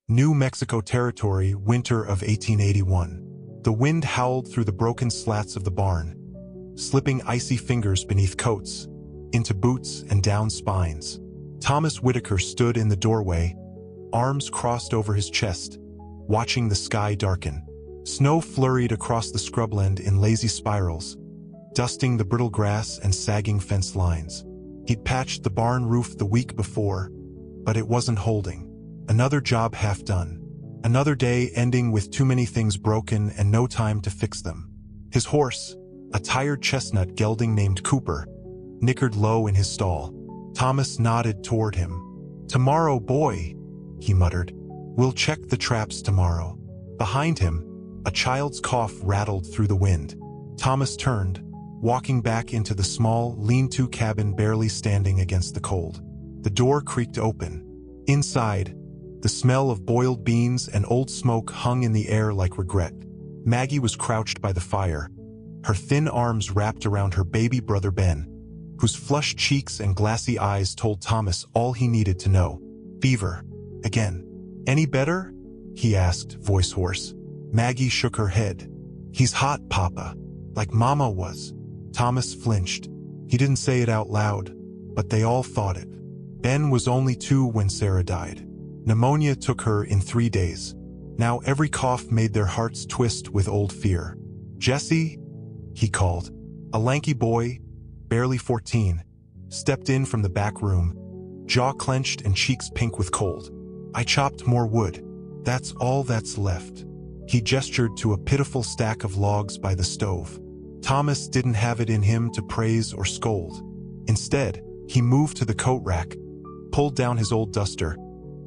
New Mexico Territory, winter of 1881. The wind howled through the broken slats of the barn, slipping icy fingers beneath coats, into boots and down spines. Thomas Whitaker stood in the doorway, arms crossed over his chest, watching the sky darken. Snow flurried across the scrubland in lazy spirals, dusting the brittle grass and sagging fence lines. He'd patched the barn roof the week before, but it wasn't holding. Another job half done. Another day ending with too many things broken and no time to fix them. His horse, a tired chestnut gelding named Cooper, nickered low in his stall. Thomas nodded toward him. "Tomorrow, boy," he muttered. "We'll check the traps tomorrow." Behind him, a child's cough rattled through the wind. Thomas turned, walking back into the small, lean-to cabin barely standing against the cold. The door creaked open. Inside, the smell of boiled beans and old smoke hung in the air like regret. Maggie was crouched by the fire, her thin arms wrapped around her baby brother Ben, whose flushed cheeks and glassy eyes told Thomas all he needed to know. "Fever. Again. Any better?" he asked, voice hoarse. Maggie shook her head. "He's hot, Papa. Like Mama was." Thomas flinched. He didn't say it out loud, but they all thought it. Ben was only 2 when Sarah died. Pneumonia took her in 3 days. Now every cough made their hearts twist with old fear. "Jesse," he called. A lanky boy, barely 14, stepped in from the back room, jaw clenched and cheeks pink with cold. "I chopped more wood. That's all that's left." He gestured to a pitiful stack of logs by the stove. Thomas didn't have it in him to praise or scold. Instead, he moved to the coat rack, pulled down his old duster,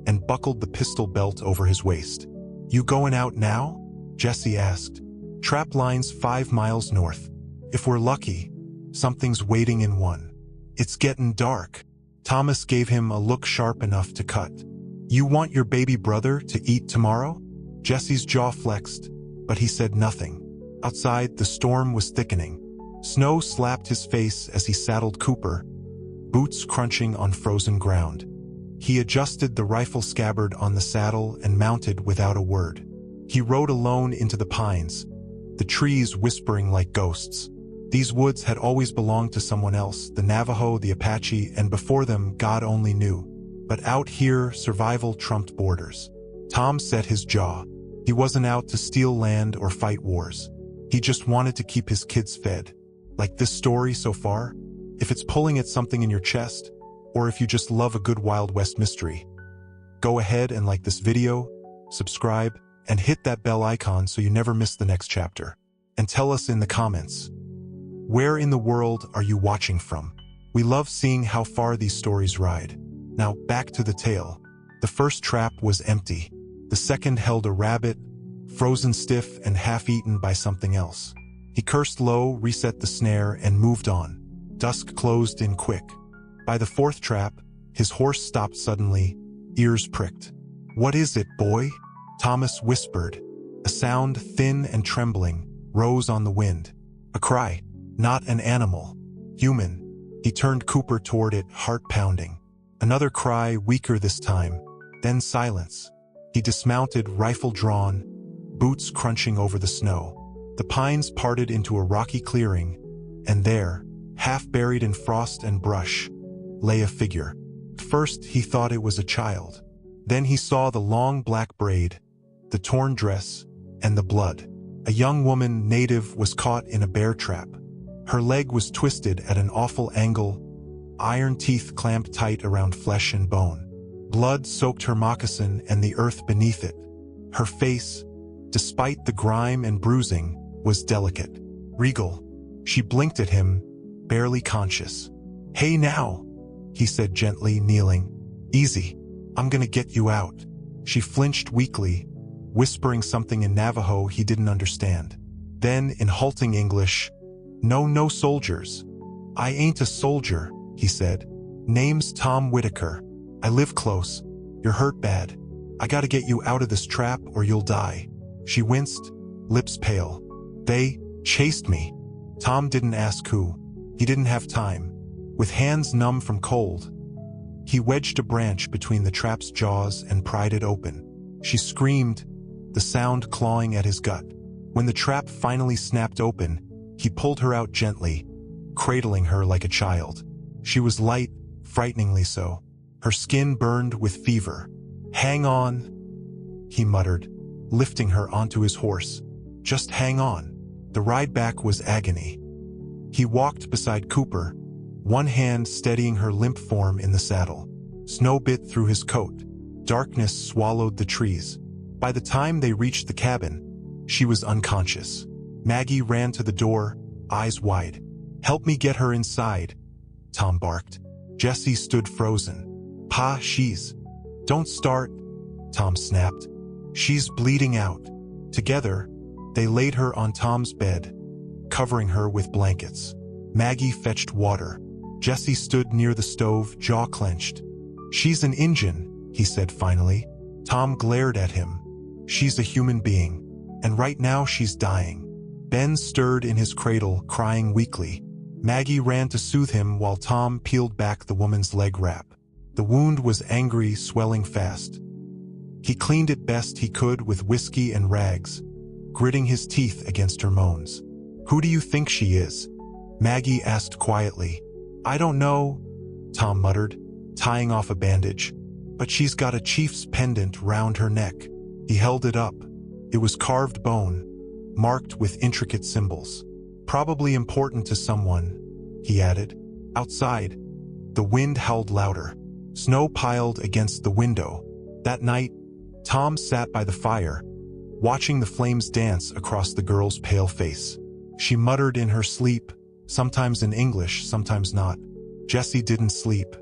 and buckled the pistol belt over his waist. "You going out now?" Jesse asked. "Trap line's 5 miles north. If we're lucky, something's waiting in one." "It's getting dark." Thomas gave him a look sharp enough to cut. "You want your baby brother to eat tomorrow?" Jesse's jaw flexed, but he said nothing. Outside, the storm was thickening. Snow slapped his face as he saddled Cooper, boots crunching on frozen ground. He adjusted the rifle scabbard on the saddle and mounted without a word. He rode alone into the pines, the trees whispering like ghosts. These woods had always belonged to someone else, the Navajo, the Apache, and before them, God only knew. But out here, survival trumped borders. Tom set his jaw. He wasn't out to steal land or fight wars. He just wanted to keep his kids fed. Like this story so far, if it's pulling at something in your chest, or if you just love a good Wild West mystery, go ahead and like this video, subscribe, and hit that bell icon so you never miss the next chapter. And tell us in the comments, where in the world are you watching from? We love seeing how far these stories ride. Now back to the tale. The first trap was empty. The second held a rabbit, frozen stiff and half-eaten by something else. He cursed low, reset the snare, and moved on. Dusk closed in quick. By the fourth trap, his horse stopped suddenly, ears pricked. "What is it, boy?" Thomas whispered. A sound, thin and trembling, rose on the wind. A cry, not an animal. Human. He turned Cooper toward it, heart pounding. Another cry, weaker this time. Then silence. He dismounted, rifle drawn, boots crunching over the snow. The pines parted into a rocky clearing, and there, half buried in frost and brush, lay a figure. First, he thought it was a child. Then he saw the long black braid, the torn dress, and the blood. A young woman, native, was caught in a bear trap. Her leg was twisted at an awful angle, iron teeth clamped tight around flesh and bone. Blood soaked her moccasin and the earth beneath it. Her face, despite the grime and bruising, was delicate, regal. She blinked at him, barely conscious. "Hey now," he said gently, kneeling. "Easy. I'm gonna get you out." She flinched weakly, whispering something in Navajo he didn't understand. Then, in halting English, No soldiers. I ain't a soldier," he said. "Name's Tom Whitaker. I live close. You're hurt bad. I gotta get you out of this trap or you'll die." She winced, lips pale. "They chased me." Tom didn't ask who. He didn't have time. With hands numb from cold, he wedged a branch between the trap's jaws and pried it open. She screamed, the sound clawing at his gut. When the trap finally snapped open, he pulled her out gently, cradling her like a child. She was light, frighteningly so. Her skin burned with fever. "Hang on," he muttered, lifting her onto his horse. "Just hang on." The ride back was agony. He walked beside Cooper, one hand steadying her limp form in the saddle. Snow bit through his coat. Darkness swallowed the trees. By the time they reached the cabin, she was unconscious. Maggie ran to the door, eyes wide. "Help me get her inside," Tom barked. Jesse stood frozen. "Pa, she's—" "Don't start," Tom snapped. "She's bleeding out." Together, they laid her on Tom's bed, covering her with blankets. Maggie fetched water. Jesse stood near the stove, jaw clenched. "She's an Injun," he said finally. Tom glared at him. "She's a human being, and right now she's dying." Ben stirred in his cradle, crying weakly. Maggie ran to soothe him while Tom peeled back the woman's leg wrap. The wound was angry, swelling fast. He cleaned it best he could with whiskey and rags, gritting his teeth against her moans. "Who do you think she is?" Maggie asked quietly. "I don't know," Tom muttered, tying off a bandage. "But she's got a chief's pendant round her neck." He held it up. It was carved bone, marked with intricate symbols. "Probably important to someone," he added. Outside, the wind howled louder. Snow piled against the window. That night, Tom sat by the fire, watching the flames dance across the girl's pale face. She muttered in her sleep, sometimes in English, sometimes not. Jesse didn't sleep.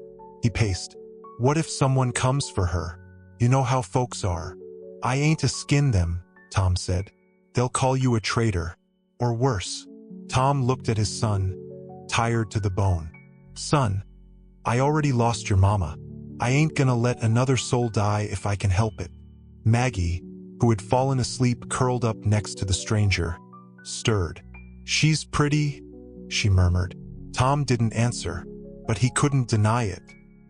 He paced. "What if someone comes for her? You know how folks are." "I ain't to skin them," Tom said. "They'll call you a traitor. Or worse." Tom looked at his son, tired to the bone. "Son, I already lost your mama. I ain't gonna let another soul die if I can help it." Maggie, who had fallen asleep curled up next to the stranger, stirred. "She's pretty," she murmured. Tom didn't answer, but he couldn't deny it.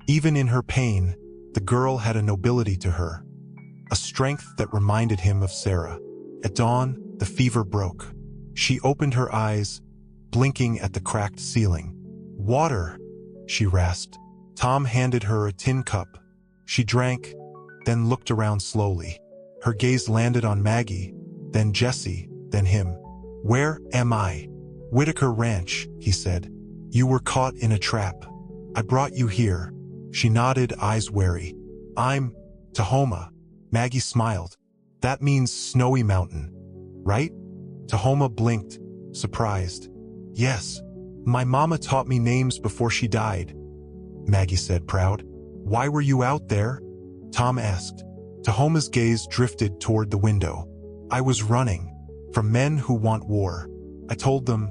Even in her pain, the girl had a nobility to her, a strength that reminded him of Sarah. At dawn, the fever broke. She opened her eyes, blinking at the cracked ceiling. "Water," she rasped. Tom handed her a tin cup. She drank, then looked around slowly. Her gaze landed on Maggie, then Jesse, then him. "Where am I?" "Whitaker Ranch," he said. "You were caught in a trap. I brought you here." She nodded, eyes wary. "I'm Tahoma." Maggie smiled. "That means snowy mountain, right?" Tahoma blinked, surprised. "Yes. My mama taught me names before she died," Maggie said, proud. "Why were you out there?" Tom asked. Tahoma's gaze drifted toward the window. "I was running from men who want war. I told them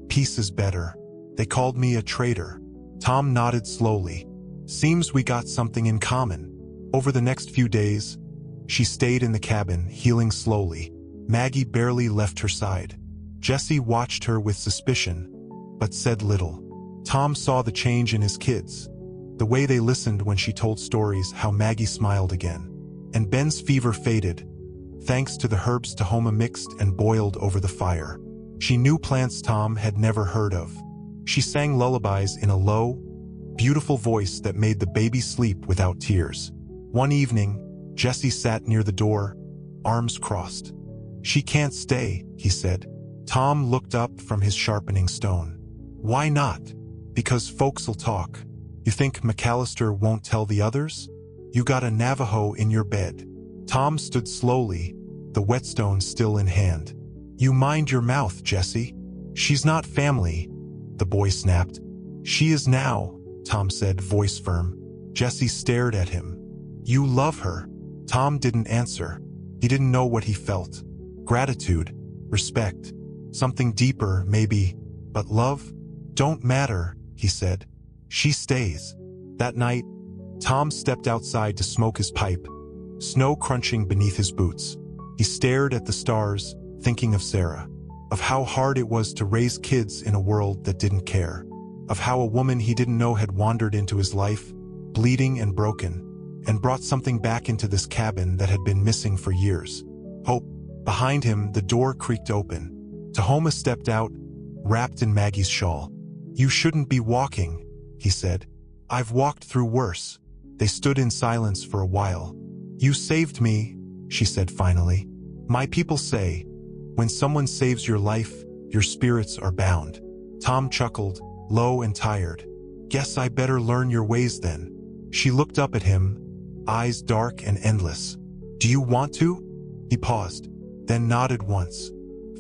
peace is better. They called me a traitor." Tom nodded slowly. "Seems we got something in common." Over the next few days, she stayed in the cabin, healing slowly. Maggie barely left her side. Jesse watched her with suspicion, but said little. Tom saw the change in his kids, the way they listened when she told stories, how Maggie smiled again. And Ben's fever faded, thanks to the herbs Tahoma mixed and boiled over the fire. She knew plants Tom had never heard of. She sang lullabies in a low, beautiful voice that made the baby sleep without tears. One evening, Jesse sat near the door, arms crossed. "She can't stay," he said. Tom looked up from his sharpening stone. "Why not?" "Because folks'll talk." "You think McAllister won't tell the others?" "You got a Navajo in your bed." Tom stood slowly, the whetstone still in hand. "You mind your mouth, Jesse. She's not family," the boy snapped. "She is now," Tom said, voice firm. Jesse stared at him. "You love her." Tom didn't answer. He didn't know what he felt. Gratitude, respect, something deeper, maybe, but love? "Don't matter," he said. "She stays." That night, Tom stepped outside to smoke his pipe, snow crunching beneath his boots. He stared at the stars, thinking of Sarah, of how hard it was to raise kids in a world that didn't care, of how a woman he didn't know had wandered into his life, bleeding and broken, and brought something back into this cabin that had been missing for years. Hope. Behind him, the door creaked open. Tahoma stepped out, wrapped in Maggie's shawl. "You shouldn't be walking," he said. "I've walked through worse." They stood in silence for a while. "You saved me," she said finally. "My people say, when someone saves your life, your spirits are bound." Tom chuckled, low and tired. "Guess I better learn your ways then." She looked up at him, eyes dark and endless. "Do you want to?" He paused, then nodded once.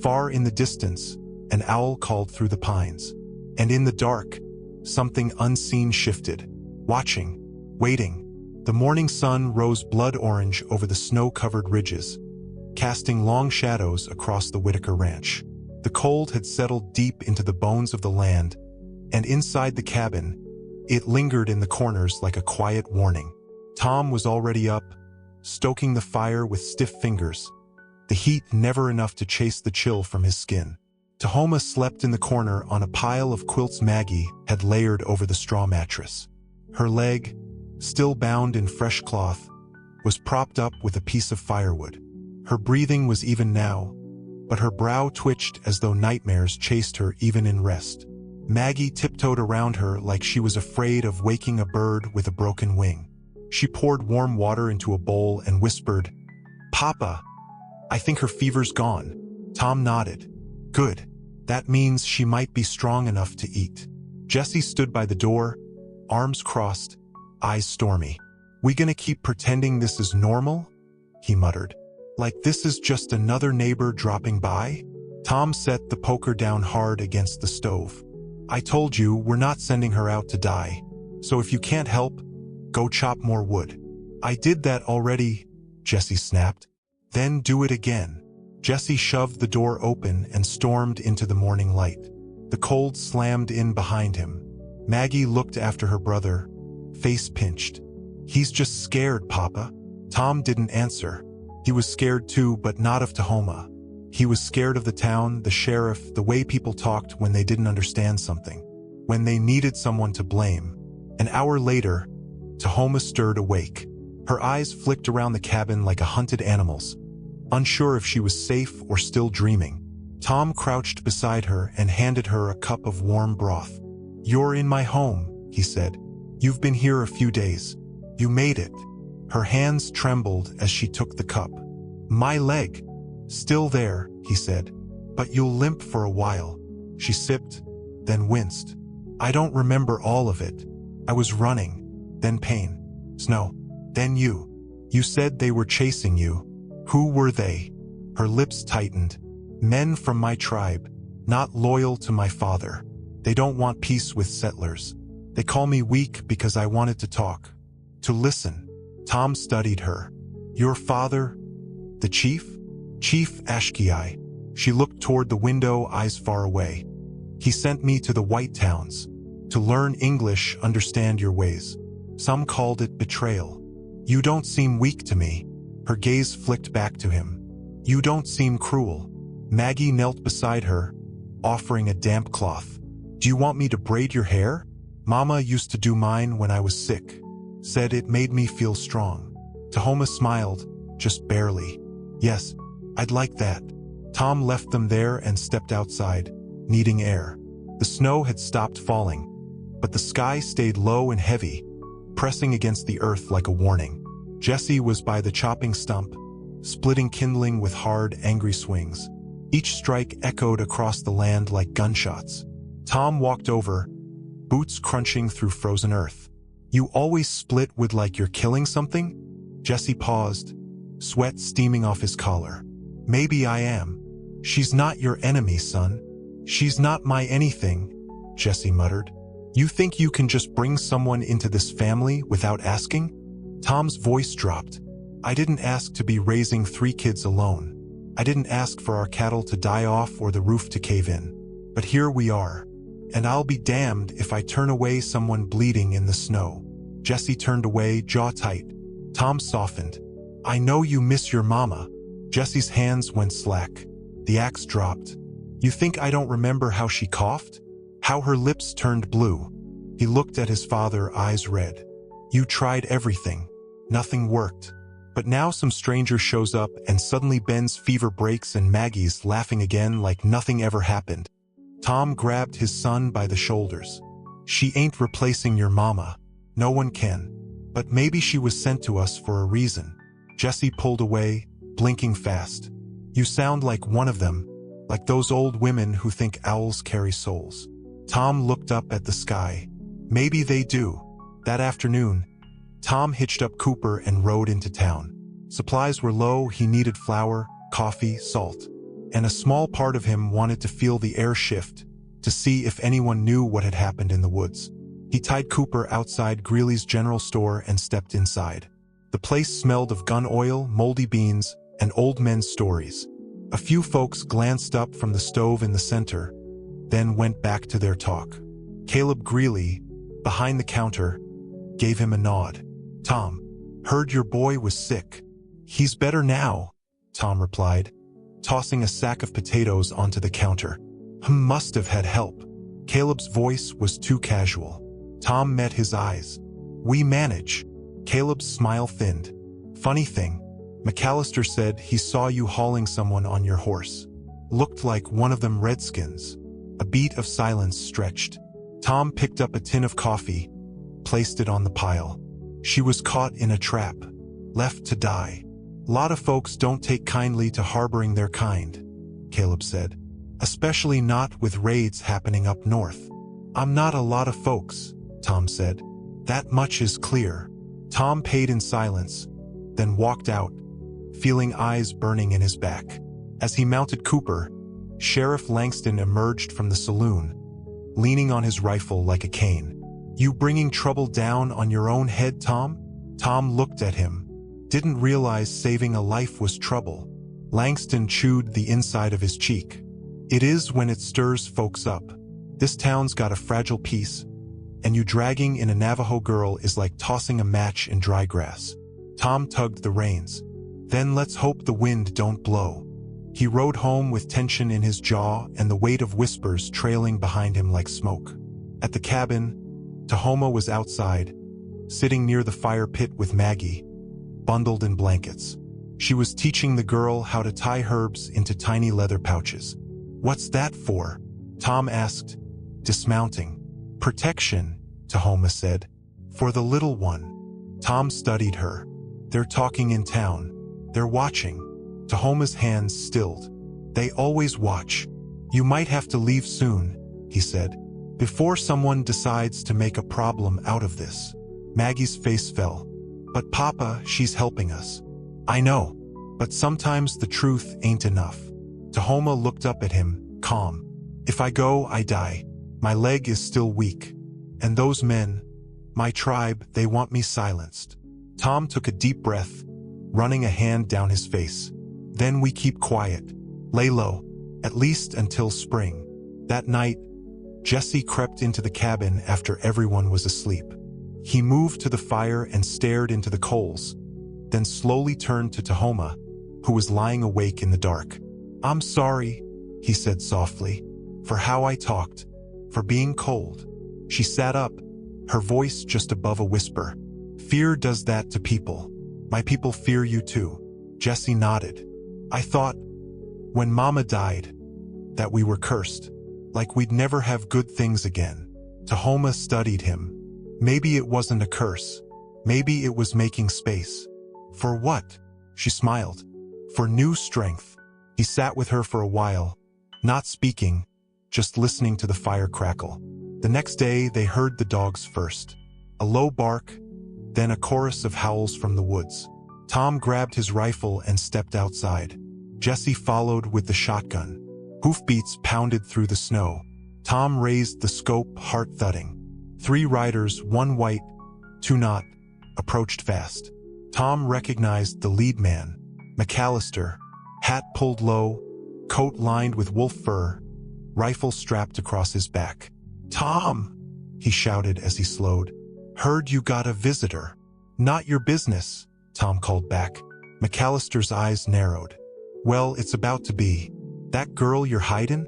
Far in the distance, an owl called through the pines. And in the dark, something unseen shifted. Watching, waiting. The morning sun rose blood orange over the snow-covered ridges, casting long shadows across the Whitaker Ranch. The cold had settled deep into the bones of the land, and inside the cabin, it lingered in the corners like a quiet warning. Tom was already up, stoking the fire with stiff fingers, the heat never enough to chase the chill from his skin. Tahoma slept in the corner on a pile of quilts Maggie had layered over the straw mattress. Her leg, still bound in fresh cloth, was propped up with a piece of firewood. Her breathing was even now, but her brow twitched as though nightmares chased her even in rest. Maggie tiptoed around her like she was afraid of waking a bird with a broken wing. She poured warm water into a bowl and whispered, "Papa, I think her fever's gone." Tom nodded. "Good. That means she might be strong enough to eat." Jesse stood by the door, arms crossed, eyes stormy. "We gonna keep pretending this is normal?" he muttered. "Like this is just another neighbor dropping by?" Tom set the poker down hard against the stove. "I told you we're not sending her out to die. So if you can't help, go chop more wood." "I did that already," Jesse snapped. "Then do it again." Jesse shoved the door open and stormed into the morning light. The cold slammed in behind him. Maggie looked after her brother, face pinched. "He's just scared, Papa." Tom didn't answer. He was scared too, but not of Tahoma. He was scared of the town, the sheriff, the way people talked when they didn't understand something, when they needed someone to blame. An hour later, Tahoma stirred awake. Her eyes flicked around the cabin like a hunted animal's, unsure if she was safe or still dreaming. Tom crouched beside her and handed her a cup of warm broth. "You're in my home," he said. "You've been here a few days. You made it." Her hands trembled as she took the cup. "My leg. Still there," he said. "But you'll limp for a while." She sipped, then winced. "I don't remember all of it. I was running, then pain, snow, then you. You said they were chasing you. Who were they?" Her lips tightened. "Men from my tribe, not loyal to my father. They don't want peace with settlers. They call me weak because I wanted to talk, to listen." Tom studied her. "Your father? The chief?" "Chief Ashkiai." She looked toward the window, eyes far away. "He sent me to the White Towns, to learn English, understand your ways. Some called it betrayal. You don't seem weak to me." Her gaze flicked back to him. "You don't seem cruel." Maggie knelt beside her, offering a damp cloth. "Do you want me to braid your hair? Mama used to do mine when I was sick. Said it made me feel strong." Tahoma smiled, just barely. "Yes, I'd like that." Tom left them there and stepped outside, needing air. The snow had stopped falling, but the sky stayed low and heavy, pressing against the earth like a warning. Jesse was by the chopping stump, splitting kindling with hard, angry swings. Each strike echoed across the land like gunshots. Tom walked over, boots crunching through frozen earth. "You always split with like you're killing something?" Jesse paused, sweat steaming off his collar. "Maybe I am." "She's not your enemy, son." "She's not my anything," Jesse muttered. "You think you can just bring someone into this family without asking?" Tom's voice dropped. "I didn't ask to be raising 3 kids alone. I didn't ask for our cattle to die off or the roof to cave in. But here we are. And I'll be damned if I turn away someone bleeding in the snow." Jesse turned away, jaw tight. Tom softened. "I know you miss your mama." Jesse's hands went slack. The axe dropped. "You think I don't remember how she coughed? How her lips turned blue?" He looked at his father, eyes red. "You tried everything. Nothing worked. But now some stranger shows up and suddenly Ben's fever breaks and Maggie's laughing again like nothing ever happened. Tom grabbed his son by the shoulders. She ain't replacing your mama. No one can. But maybe she was sent to us for a reason. Jesse pulled away, blinking fast. You sound like one of them, like those old women who think owls carry souls. Tom looked up at the sky. Maybe they do. That afternoon, Tom hitched up Cooper and rode into town. Supplies were low, he needed flour, coffee, salt. And a small part of him wanted to feel the air shift, to see if anyone knew what had happened in the woods. He tied Cooper outside Greeley's general store and stepped inside. The place smelled of gun oil, moldy beans, and old men's stories. A few folks glanced up from the stove in the center, then went back to their talk. Caleb Greeley, behind the counter, gave him a nod. Tom, heard your boy was sick. He's better now, Tom replied, tossing a sack of potatoes onto the counter. Must have had help. Caleb's voice was too casual. Tom met his eyes. We manage. Caleb's smile thinned. Funny thing, McAllister said he saw you hauling someone on your horse. Looked like one of them redskins. A beat of silence stretched. Tom picked up a tin of coffee, placed it on the pile. She was caught in a trap, left to die. Lot of folks don't take kindly to harboring their kind, Caleb said. Especially not with raids happening up north. I'm not a lot of folks, Tom said. That much is clear. Tom paid in silence, then walked out, feeling eyes burning in his back. As he mounted Cooper, Sheriff Langston emerged from the saloon, leaning on his rifle like a cane. You bringing trouble down on your own head, Tom? Tom looked at him, didn't realize saving a life was trouble. Langston chewed the inside of his cheek. It is when it stirs folks up. This town's got a fragile peace, and you dragging in a Navajo girl is like tossing a match in dry grass. Tom tugged the reins. Then let's hope the wind don't blow. He rode home with tension in his jaw and the weight of whispers trailing behind him like smoke. At the cabin, Tahoma was outside, sitting near the fire pit with Maggie, bundled in blankets. She was teaching the girl how to tie herbs into tiny leather pouches. What's that for? Tom asked, dismounting. Protection, Tahoma said. For the little one. Tom studied her. They're talking in town. They're watching. Tahoma's hands stilled. They always watch. You might have to leave soon, he said, before someone decides to make a problem out of this. Maggie's face fell. But Papa, she's helping us. I know, but sometimes the truth ain't enough. Tahoma looked up at him, calm. If I go, I die. My leg is still weak. And those men, my tribe, they want me silenced. Tom took a deep breath, running a hand down his face. Then we keep quiet. Lay low, at least until spring. That night, Jesse crept into the cabin after everyone was asleep. He moved to the fire and stared into the coals, then slowly turned to Tahoma, who was lying awake in the dark. I'm sorry, he said softly, for how I talked, for being cold. She sat up, her voice just above a whisper. Fear does that to people. My people fear you too. Jesse nodded. I thought, when Mama died, that we were cursed, like we'd never have good things again. Tahoma studied him. Maybe it wasn't a curse. Maybe it was making space. For what? She smiled. For new strength. He sat with her for a while, not speaking, just listening to the fire crackle. The next day, they heard the dogs first. A low bark, then a chorus of howls from the woods. Tom grabbed his rifle and stepped outside. Jesse followed with the shotgun. Hoofbeats pounded through the snow. Tom raised the scope, heart thudding. 3 riders, 1 white, 2 not, approached fast. Tom recognized the lead man, McAllister, hat pulled low, coat lined with wolf fur, rifle strapped across his back. Tom, he shouted as he slowed. Heard you got a visitor. Not your business, Tom called back. McAllister's eyes narrowed. Well, it's about to be. That girl you're hiding?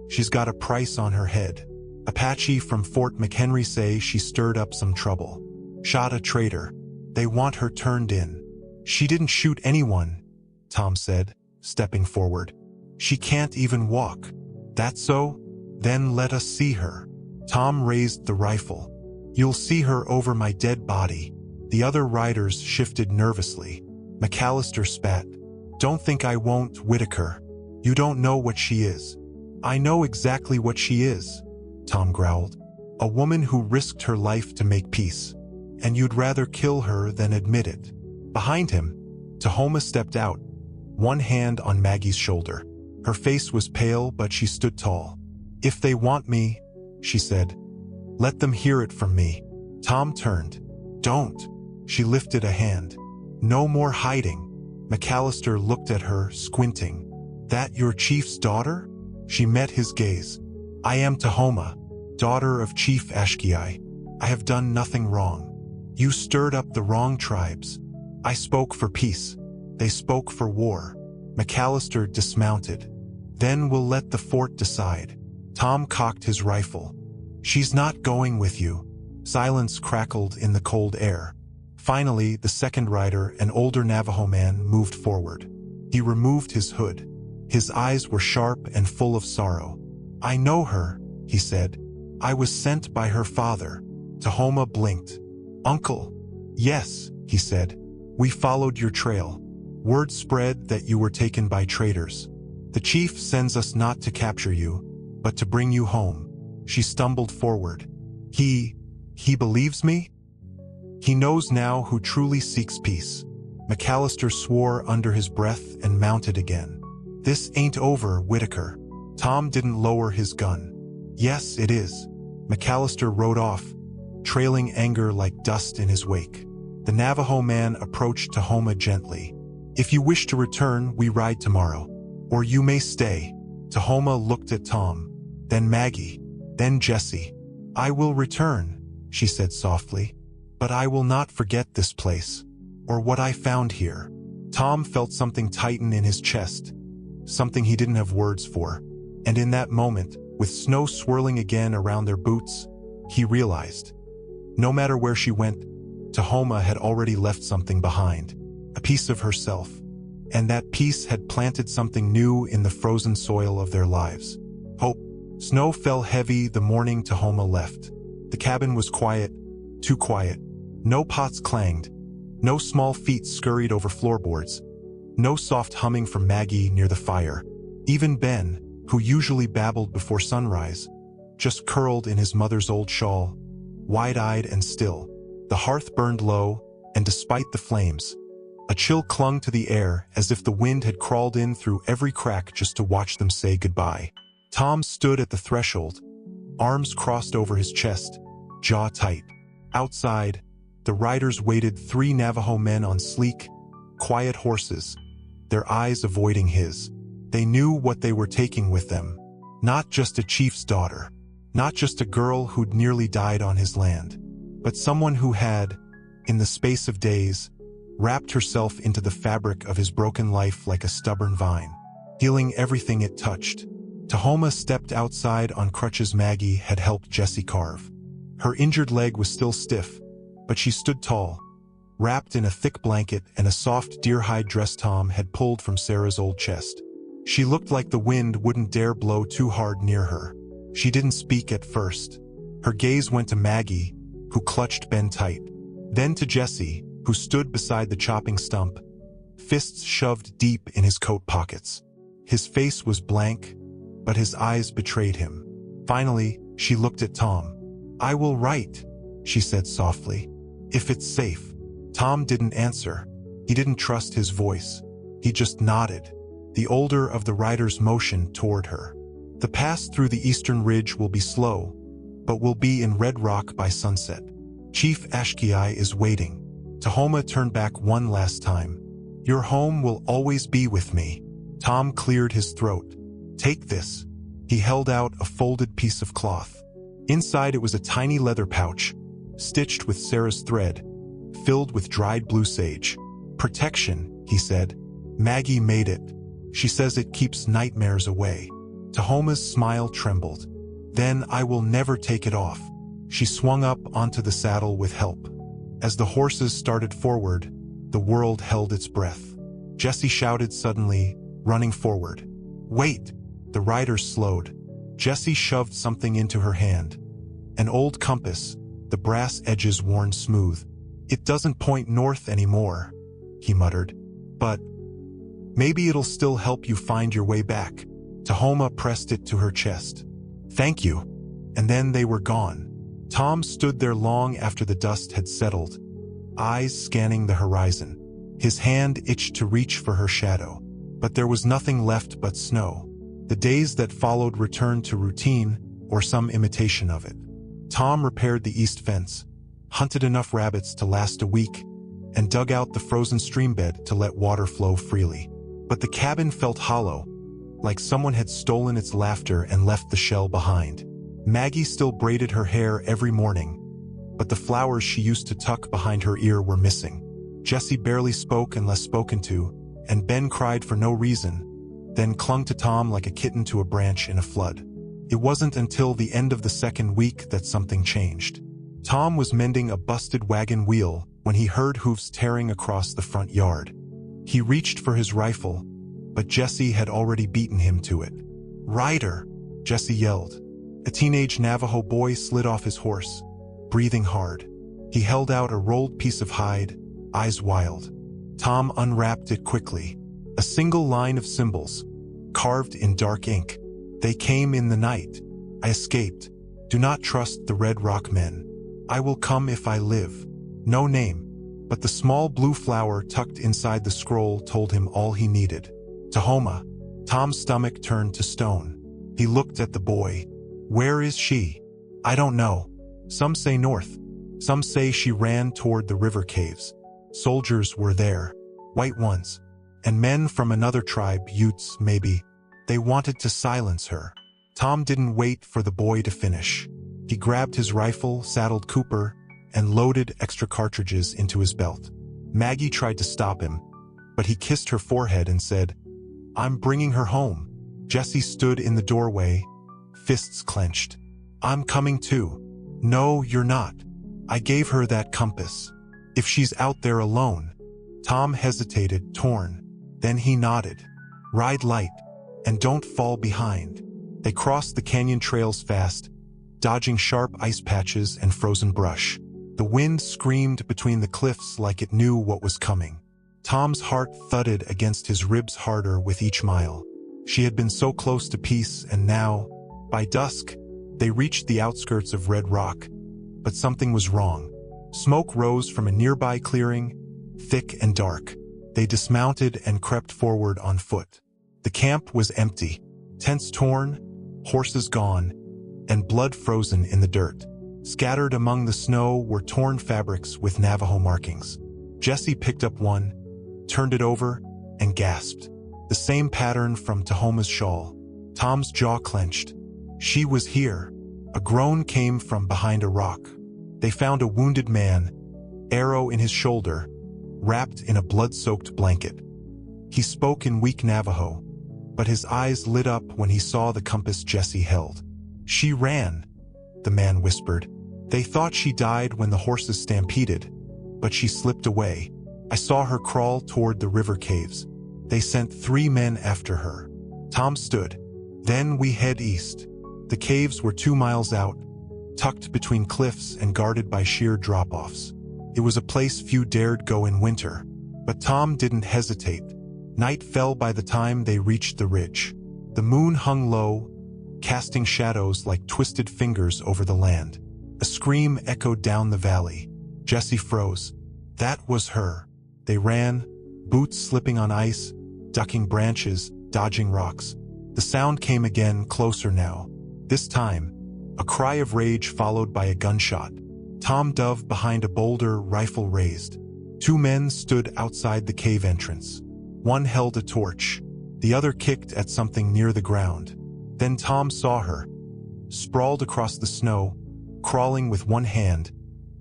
She's got a price on her head. Apache from Fort McHenry say she stirred up some trouble. Shot a traitor. They want her turned in. She didn't shoot anyone, Tom said, stepping forward. She can't even walk. That so? Then let us see her. Tom raised the rifle. You'll see her over my dead body. The other riders shifted nervously. McAllister spat. Don't think I won't, Whitaker. You don't know what she is. I know exactly what she is, Tom growled. A woman who risked her life to make peace. And you'd rather kill her than admit it. Behind him, Tahoma stepped out, one hand on Maggie's shoulder. Her face was pale, but she stood tall. If they want me, she said, let them hear it from me. Tom turned. Don't. She lifted a hand. No more hiding. McAllister looked at her, squinting. That your chief's daughter? She met his gaze. I am Tahoma, daughter of Chief Ashkiai. I have done nothing wrong. You stirred up the wrong tribes. I spoke for peace. They spoke for war. McAllister dismounted. Then we'll let the fort decide. Tom cocked his rifle. She's not going with you. Silence crackled in the cold air. Finally, the second rider, an older Navajo man, moved forward. He removed his hood. His eyes were sharp and full of sorrow. I know her, he said. I was sent by her father. Tahoma blinked. Uncle. Yes, he said. We followed your trail. Word spread that you were taken by traitors. The chief sends us not to capture you, but to bring you home. She stumbled forward. He believes me? He knows now who truly seeks peace. McAllister swore under his breath and mounted again. This ain't over, Whitaker. Tom didn't lower his gun. Yes, it is. McAllister rode off, trailing anger like dust in his wake. The Navajo man approached Tahoma gently. If you wish to return, we ride tomorrow. Or you may stay. Tahoma looked at Tom, then Maggie, then Jessie. I will return, she said softly. But I will not forget this place, or what I found here. Tom felt something tighten in his chest, something he didn't have words for. And in that moment, with snow swirling again around their boots, he realized. No matter where she went, Tahoma had already left something behind, a piece of herself. And that piece had planted something new in the frozen soil of their lives. Hope. Snow fell heavy the morning Tahoma left. The cabin was quiet, too quiet. No pots clanged. No small feet scurried over floorboards. No soft humming from Maggie near the fire. Even Ben, who usually babbled before sunrise, just curled in his mother's old shawl, wide-eyed and still. The hearth burned low, and despite the flames, a chill clung to the air as if the wind had crawled in through every crack just to watch them say goodbye. Tom stood at the threshold, arms crossed over his chest, jaw tight. Outside, the riders waited 3 Navajo men on sleek, quiet horses, their eyes avoiding his. They knew what they were taking with them. Not just a chief's daughter, not just a girl who'd nearly died on his land, but someone who had, in the space of days, wrapped herself into the fabric of his broken life like a stubborn vine, healing everything it touched. Tahoma stepped outside on crutches Maggie had helped Jessie carve. Her injured leg was still stiff, but she stood tall, wrapped in a thick blanket and a soft deer-hide dress Tom had pulled from Sarah's old chest. She looked like the wind wouldn't dare blow too hard near her. She didn't speak at first. Her gaze went to Maggie, who clutched Ben tight, then to Jessie, who stood beside the chopping stump, fists shoved deep in his coat pockets. His face was blank, but his eyes betrayed him. Finally, she looked at Tom. I will write, she said softly. If it's safe. Tom didn't answer. He didn't trust his voice. He just nodded. The older of the riders motioned toward her. The pass through the eastern ridge will be slow, but we'll be in Red Rock by sunset. Chief Ashkiai is waiting. Tahoma turned back one last time. Your home will always be with me. Tom cleared his throat. Take this. He held out a folded piece of cloth. Inside it was a tiny leather pouch, stitched with Sarah's thread, filled with dried blue sage. Protection, he said. Maggie made it. She says it keeps nightmares away. Tahoma's smile trembled. Then I will never take it off. She swung up onto the saddle with help. As the horses started forward, the world held its breath. Jesse shouted suddenly, running forward. "Wait!" The riders slowed. Jesse shoved something into her hand. An old compass, the brass edges worn smooth. "It doesn't point north anymore," he muttered. "But maybe it'll still help you find your way back." Tahoma pressed it to her chest. "Thank you." And then they were gone. Tom stood there long after the dust had settled, eyes scanning the horizon. His hand itched to reach for her shadow, but there was nothing left but snow. The days that followed returned to routine, or some imitation of it. Tom repaired the east fence, hunted enough rabbits to last a week, and dug out the frozen streambed to let water flow freely. But the cabin felt hollow, like someone had stolen its laughter and left the shell behind. Maggie still braided her hair every morning, but the flowers she used to tuck behind her ear were missing. Jesse barely spoke unless spoken to, and Ben cried for no reason, then clung to Tom like a kitten to a branch in a flood. It wasn't until the end of the second week that something changed. Tom was mending a busted wagon wheel when he heard hoofs tearing across the front yard. He reached for his rifle, but Jesse had already beaten him to it. "Rider!" Jesse yelled. A teenage Navajo boy slid off his horse, breathing hard. He held out a rolled piece of hide, eyes wild. Tom unwrapped it quickly. A single line of symbols, carved in dark ink. "They came in the night. I escaped. Do not trust the Red Rock men. I will come if I live." No name, but the small blue flower tucked inside the scroll told him all he needed. Tahoma. Tom's stomach turned to stone. He looked at the boy. "Where is she?" "I don't know. Some say north. Some say she ran toward the river caves. Soldiers were there. White ones. And men from another tribe, Utes maybe. They wanted to silence her." Tom didn't wait for the boy to finish. He grabbed his rifle, saddled Cooper, and loaded extra cartridges into his belt. Maggie tried to stop him, but he kissed her forehead and said, "I'm bringing her home." Jesse stood in the doorway, fists clenched. "I'm coming too." "No, you're not. I gave her that compass. If she's out there alone." Tom hesitated, torn. Then he nodded. "Ride light, and don't fall behind." They crossed the canyon trails fast, dodging sharp ice patches and frozen brush. The wind screamed between the cliffs like it knew what was coming. Tom's heart thudded against his ribs harder with each mile. She had been so close to peace, and now, by dusk, they reached the outskirts of Red Rock. But something was wrong. Smoke rose from a nearby clearing, thick and dark. They dismounted and crept forward on foot. The camp was empty, tents torn, horses gone, and blood frozen in the dirt. Scattered among the snow were torn fabrics with Navajo markings. Jesse picked up one, turned it over, and gasped. The same pattern from Tahoma's shawl. Tom's jaw clenched. She was here. A groan came from behind a rock. They found a wounded man, arrow in his shoulder, wrapped in a blood-soaked blanket. He spoke in weak Navajo, but his eyes lit up when he saw the compass Jesse held. "She ran," the man whispered. "They thought she died when the horses stampeded, but she slipped away. I saw her crawl toward the river caves. They sent 3 men after her." Tom stood. "Then we head east." The caves were 2 miles out, tucked between cliffs and guarded by sheer drop-offs. It was a place few dared go in winter, but Tom didn't hesitate. Night fell by the time they reached the ridge. The moon hung low, casting shadows like twisted fingers over the land. A scream echoed down the valley. Jesse froze. That was her. They ran, boots slipping on ice, ducking branches, dodging rocks. The sound came again, closer now. This time, a cry of rage followed by a gunshot. Tom dove behind a boulder, rifle raised. 2 men stood outside the cave entrance. One held a torch. The other kicked at something near the ground. Then Tom saw her, sprawled across the snow, crawling with one hand,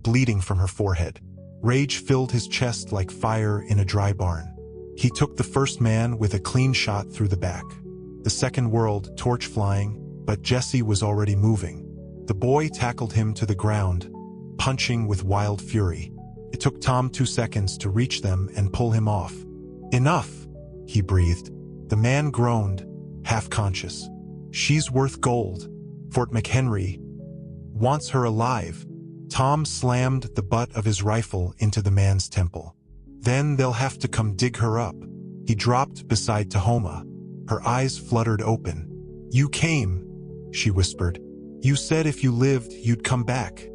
bleeding from her forehead. Rage filled his chest like fire in a dry barn. He took the first man with a clean shot through the back. The second whirled, torch flying, but Jesse was already moving. The boy tackled him to the ground, punching with wild fury. It took Tom 2 seconds to reach them and pull him off. "Enough," he breathed. The man groaned, half-conscious. "She's worth gold. Fort McHenry wants her alive." Tom slammed the butt of his rifle into the man's temple. "Then they'll have to come dig her up." He dropped beside Tahoma. Her eyes fluttered open. "You came," she whispered. "You said if you lived, you'd come back,"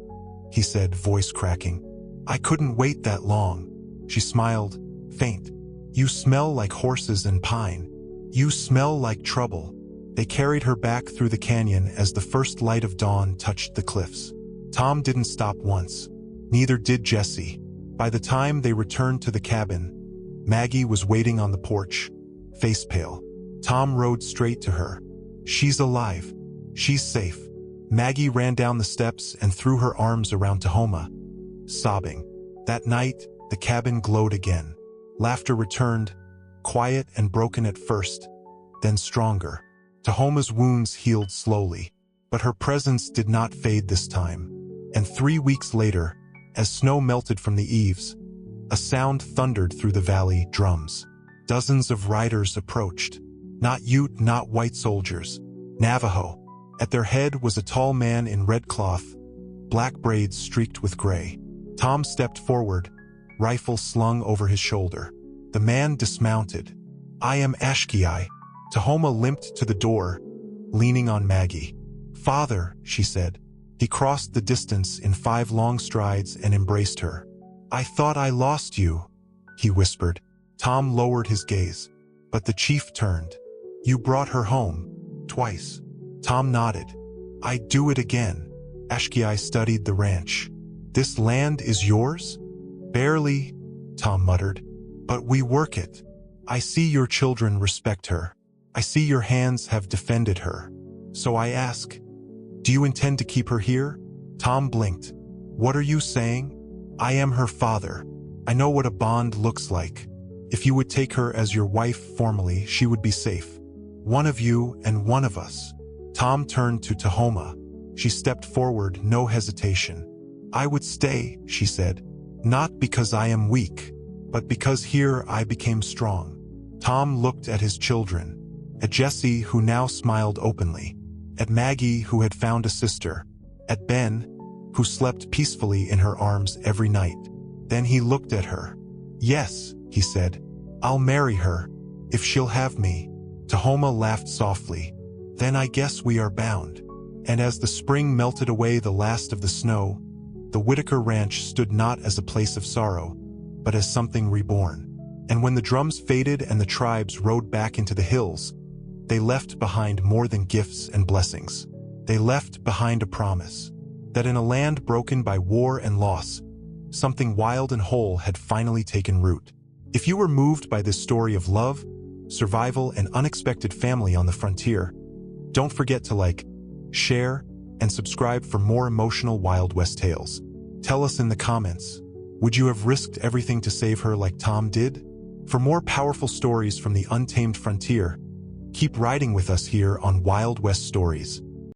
he said, voice cracking. "I couldn't wait that long." She smiled, faint. "You smell like horses and pine. You smell like trouble." They carried her back through the canyon as the first light of dawn touched the cliffs. Tom didn't stop once. Neither did Jesse. By the time they returned to the cabin, Maggie was waiting on the porch, face pale. Tom rode straight to her. "She's alive. She's safe." Maggie ran down the steps and threw her arms around Tahoma, sobbing. That night, the cabin glowed again. Laughter returned, quiet and broken at first, then stronger. Tahoma's wounds healed slowly, but her presence did not fade this time. And 3 weeks later, as snow melted from the eaves, a sound thundered through the valley, drums. Dozens of riders approached. Not Ute, not white soldiers. Navajo. At their head was a tall man in red cloth, black braids streaked with gray. Tom stepped forward, rifle slung over his shoulder. The man dismounted. "I am Ashkiai." Tahoma limped to the door, leaning on Maggie. "Father," she said. He crossed the distance in 5 long strides and embraced her. "I thought I lost you," he whispered. Tom lowered his gaze, but the chief turned. "You brought her home, twice." Tom nodded. "I'd do it again." Ashkiai studied the ranch. "This land is yours?" "Barely," Tom muttered. "But we work it. I see your children respect her. I see your hands have defended her. So I ask, do you intend to keep her here?" Tom blinked. "What are you saying?" "I am her father. I know what a bond looks like. If you would take her as your wife formally, she would be safe. One of you and one of us." Tom turned to Tahoma. She stepped forward, no hesitation. "I would stay," she said. "Not because I am weak, but because here I became strong." Tom looked at his children. At Jesse, who now smiled openly. At Maggie, who had found a sister. At Ben, who slept peacefully in her arms every night. Then he looked at her. "Yes," he said. "I'll marry her, if she'll have me." Tahoma laughed softly. "Then I guess we are bound." And as the spring melted away the last of the snow, the Whitaker Ranch stood not as a place of sorrow, but as something reborn. And when the drums faded and the tribes rode back into the hills, they left behind more than gifts and blessings. They left behind a promise that in a land broken by war and loss, something wild and whole had finally taken root. If you were moved by this story of love, survival, and unexpected family on the frontier, don't forget to like, share, and subscribe for more emotional Wild West tales. Tell us in the comments, would you have risked everything to save her like Tom did? For more powerful stories from the untamed frontier, keep riding with us here on Wild West Stories.